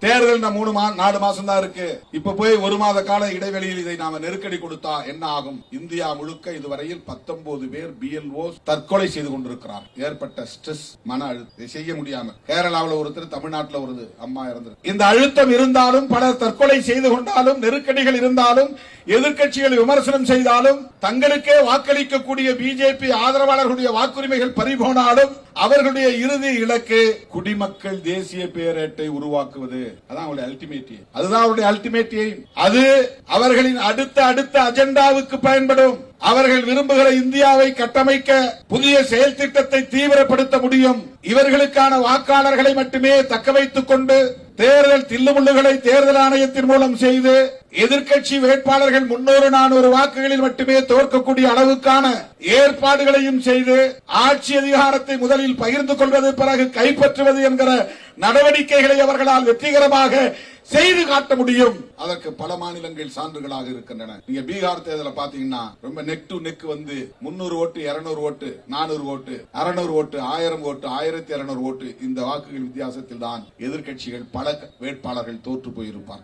தேர்தல் 4 மாசம் தான் இருக்கு. இப்ப போய் 1 மாத கால இடைவெளியில் இதை நாம நெருக்கடி கொடுத்தா என்ன ஆகும்? இந்தியா முழுக்க இதுவரையில் 19 பேர் BLO தற்கொலை செய்து கொண்டிருக்கிறார். ஏற்பட்ட ஸ்ட்ரெஸ், மன அழுத்தம் செய்ய முடியாம. கேரளாவில் ஒருத்தர், தமிழ்நாட்டில் ஒரு அம்மா இறந்து. இந்த அழுத்தம் இருந்தாலும், பலர் தற்கொலை செய்து கொண்டாலும், நெருக்கடிகள் இருந்தாலும், எதிர்க்கட்சிகள் விமர்சனம் செய்தாலும், தங்களுக்கே வாக்களிக்கக்கூடிய பிஜேபி ஆதரவாளர்களுடைய வாக்குரிமைகள் பறிபோனாலும் அவர்களுடைய இறுதி இலக்கு குடிமக்கள் தேசிய பேரேட்டை உருவாக்குவது. அதான் அவருடைய அல்டிமேட். அதுதான் அவருடைய அல்டிமேட் எய்ம். அது அவர்களின் அடுத்த அஜெண்டாவுக்கு பயன்படும். அவர்கள் விரும்புகிற இந்தியாவை கட்டமைக்க புதிய செயல் திட்டத்தை தீவிரப்படுத்த முடியும். இவர்களுக்கான வாக்காளர்களை மட்டுமே தக்க வைத்துக் கொண்டு தேர்தல் தில்லுமுள்ளுகளை தேர்தல் ஆணையத்தின் மூலம் செய்து எதிர்க்கட்சி வேட்பாளர்கள் 300-400 வாக்குகளில் மட்டுமே தோற்கக்கூடிய அளவுக்கான ஏற்பாடுகளையும் செய்து ஆட்சி அதிகாரத்தை முதலில் பகிர்ந்து கொள்வது, பிறகு கைப்பற்றுவது என்கிற நடவடிக்கைகளை அவர்களால் வெற்றிகரமாக செய்து காட்ட முடியும். அதற்கு பல மாநிலங்கள் சான்றுகளாக இருக்கின்றன. நீங்க பீகார் தேர்தலை பாத்தீங்கன்னா ரொம்ப நெக் டு நெக் வந்து 300 ஓட்டு, 200 ஓட்டு, 400 ஓட்டு, 600 ஓட்டு, 1000 ஓட்டு, 1200 ஓட்டு, இந்த வாக்குகள் வித்தியாசத்தில் தான் எதிர்க்கட்சிகள் பல வேட்பாளர்கள் தோற்று போயிருப்பார்.